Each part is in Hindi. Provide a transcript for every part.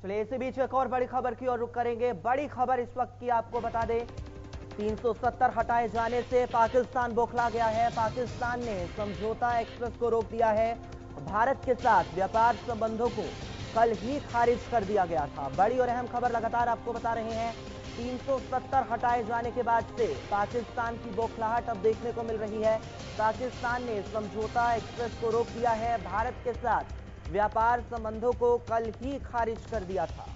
चलिए इसी बीच एक और बड़ी खबर की ओर रुख करेंगे। बड़ी खबर इस वक्त की आपको बता दें, 370 हटाए जाने से पाकिस्तान बौखला गया है। पाकिस्तान ने समझौता एक्सप्रेस को रोक दिया है। भारत के साथ व्यापार संबंधों को कल ही खारिज कर दिया गया था। बड़ी और अहम खबर लगातार आपको बता रहे हैं। 370 हटाए जाने के बाद से पाकिस्तान की बौखलाहट अब देखने को मिल रही है। पाकिस्तान ने समझौता एक्सप्रेस को रोक दिया है। भारत के साथ व्यापार संबंधों को कल ही खारिज कर दिया था।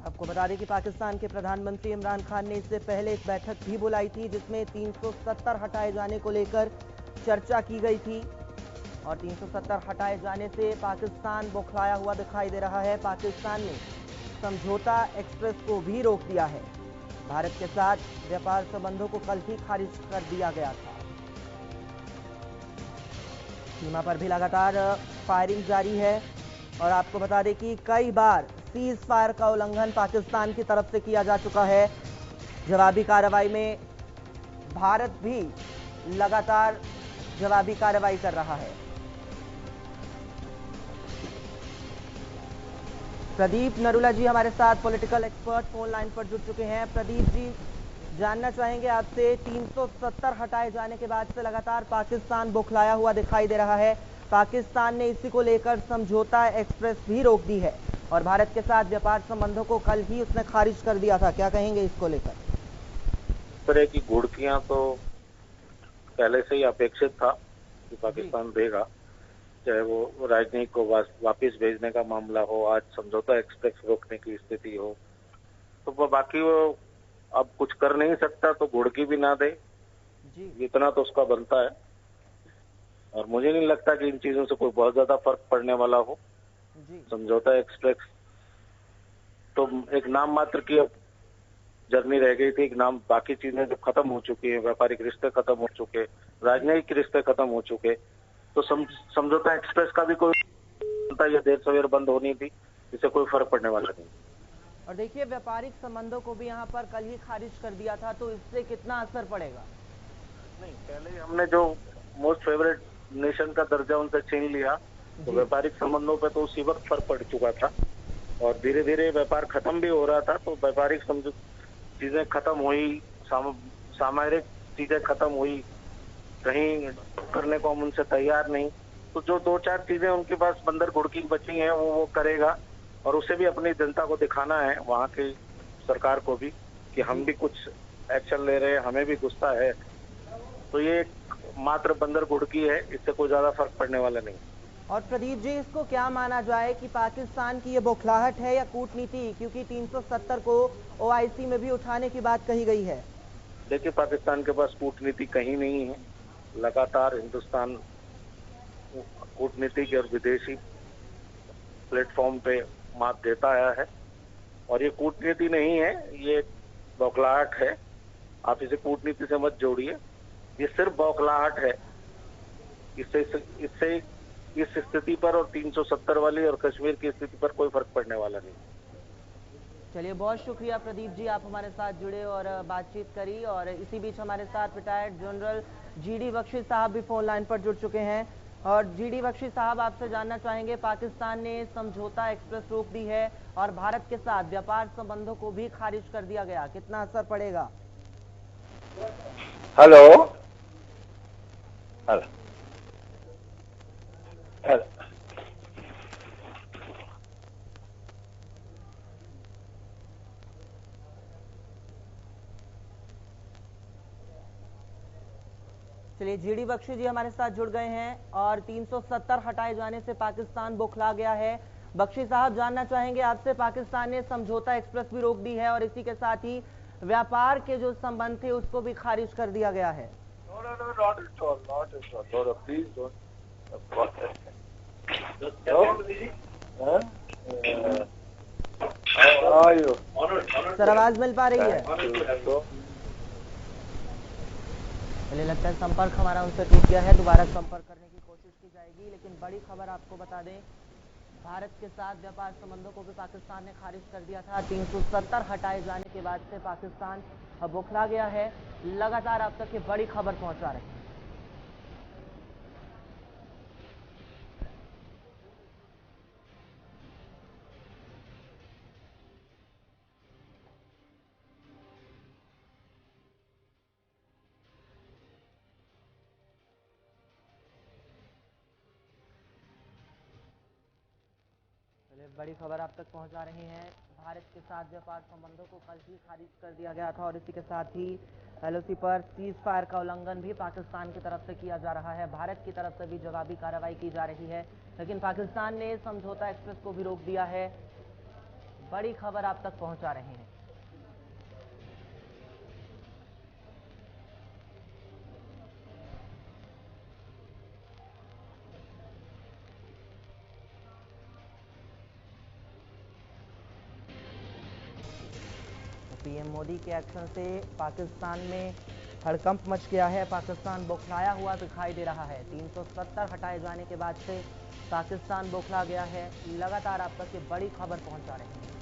आपको बता दें कि पाकिस्तान के प्रधानमंत्री इमरान खान ने इससे पहले एक बैठक भी बुलाई थी, जिसमें 370 हटाए जाने को लेकर चर्चा की गई थी। और 370 हटाए जाने से पाकिस्तान बौखलाया हुआ दिखाई दे रहा है। पाकिस्तान ने समझौता एक्सप्रेस को भी रोक दिया है। भारत के साथ व्यापार संबंधों को कल ही खारिज कर दिया गया था। सीमा पर भी लगातार फायरिंग जारी है और आपको बता दें कि कई बार सीज फायर का उल्लंघन पाकिस्तान की तरफ से किया जा चुका है। जवाबी कार्रवाई में भारत भी लगातार जवाबी कार्रवाई कर रहा है। प्रदीप नरूला जी हमारे साथ पॉलिटिकल एक्सपर्ट फोन लाइन पर जुड़ चुके हैं। प्रदीप जी, जानना चाहेंगे आपसे, 370 हटाए जाने के बाद से लगातार पाकिस्तान बौखलाया हुआ दिखाई दे रहा है। पाकिस्तान ने इसी को लेकर समझौता एक्सप्रेस भी रोक दी है और भारत के साथ व्यापार संबंधों को कल ही उसने खारिज कर दिया था। क्या कहेंगे इसको लेकर? इस तरह की घुड़कियां तो पहले से ही अपेक्षित था कि पाकिस्तान देगा, चाहे वो राजनयिक को वापस भेजने का मामला हो, आज समझौता एक्सप्रेस रोकने की स्थिति हो, तो बाकी वो अब कुछ कर नहीं सकता तो घुड़की भी ना दे, जितना तो उसका बनता है। और मुझे नहीं लगता कि इन चीजों से कोई बहुत ज्यादा फर्क पड़ने वाला हो। समझौता एक्सप्रेस तो एक नाम मात्र की जर्नी रह गई थी, एक नाम, बाकी चीजें जो खत्म हो चुकी है, व्यापारिक रिश्ते खत्म हो चुके, राजनयिक रिश्ते खत्म हो चुके, तो समझौता एक्सप्रेस का भी कोई ये देर सवेर बंद होनी थी, इससे कोई फर्क पड़ने वाला नहीं। और देखिए, व्यापारिक संबंधों को भी यहाँ पर कल ही खारिज कर दिया था, तो इससे कितना असर पड़ेगा? नहीं, पहले ही हमने जो मोस्ट फेवरेट नेशन का दर्जा उनसे छीन लिया, तो व्यापारिक संबंधों पे तो उसी वक्त फर्क पड़ चुका था और धीरे धीरे व्यापार खत्म भी हो रहा था। तो व्यापारिक चीजें खत्म हुई, सामरिक चीजें खत्म हुई, कहीं करने को हम उनसे तैयार नहीं, तो जो दो चार चीजें उनके पास बंदर घुड़की बची हैं वो करेगा और उसे भी अपनी जनता को दिखाना है, वहां की सरकार को भी, कि हम भी कुछ एक्शन ले रहे हैं, हमें भी गुस्सा है। तो ये मात्र बंदर घुड़की है, इससे कोई ज्यादा फर्क पड़ने वाला नहीं। और प्रदीप जी, इसको क्या माना जाए कि पाकिस्तान की ये बौखलाहट है या कूटनीति, क्योंकि 370 को ओआईसी में भी उठाने की बात कही गई है? देखिए, पाकिस्तान के पास कूटनीति कहीं नहीं है। लगातार हिंदुस्तान कूटनीतिक और विदेशी प्लेटफॉर्म पे मात देता आया है और ये कूटनीति नहीं है, ये बौखलाहट है। आप इसे कूटनीति से मत जोड़िए, ये सिर्फ बौखलाहट है। इससे इस स्थिति पर और 370 वाली और कश्मीर की स्थिति पर कोई फर्क पड़ने वाला नहीं। चलिए, बहुत शुक्रिया प्रदीप जी, आप हमारे साथ जुड़े और बातचीत करी। और इसी बीच हमारे साथ रिटायर्ड जनरल जीडी बख्शी साहब भी फोन लाइन पर जुड़ चुके हैं। और जीडी बख्शी साहब, आपसे जानना चाहेंगे, पाकिस्तान ने समझौता एक्सप्रेस रोक दी है और भारत के साथ व्यापार संबंधों को भी खारिज कर दिया गया, कितना असर पड़ेगा? हेलो हेलो हेलो चलिए, जीडी बख्शी जी हमारे साथ जुड़ गए हैं और 370 हटाए जाने से पाकिस्तान बौखला गया है। बख्शी साहब, जानना चाहेंगे आपसे, पाकिस्तान ने समझौता एक्सप्रेस भी रोक दी है और इसी के साथ ही व्यापार के जो संबंध थे उसको भी खारिज कर दिया गया है। सर, आवाज मिल पा रही है? चलिए, लगता है संपर्क हमारा उनसे टूट गया है। दोबारा संपर्क करने की कोशिश की जाएगी। लेकिन बड़ी खबर आपको बता दें, भारत के साथ व्यापार संबंधों को भी पाकिस्तान ने खारिज कर दिया था। 370 हटाए जाने के बाद से पाकिस्तान अब बौखला गया है। लगातार आप तक ये बड़ी खबर पहुंचा रहे हैं। चलिए बड़ी खबर आप तक पहुंचा रहे हैं। भारत के साथ व्यापार संबंधों को कल ही खारिज कर दिया गया था और इसी के साथ ही एलओसी पर सीज फायर का उल्लंघन भी पाकिस्तान की तरफ से किया जा रहा है। भारत की तरफ से भी जवाबी कार्रवाई की जा रही है, लेकिन पाकिस्तान ने समझौता एक्सप्रेस को भी रोक दिया है। बड़ी खबर आप तक पहुंचा रहे हैं। पीएम मोदी के एक्शन से पाकिस्तान में हड़कंप मच गया है। पाकिस्तान बौखलाया हुआ दिखाई दे रहा है। 370 हटाए जाने के बाद से पाकिस्तान बौखला गया है। लगातार आप तक ये बड़ी खबर पहुंचा रहे हैं।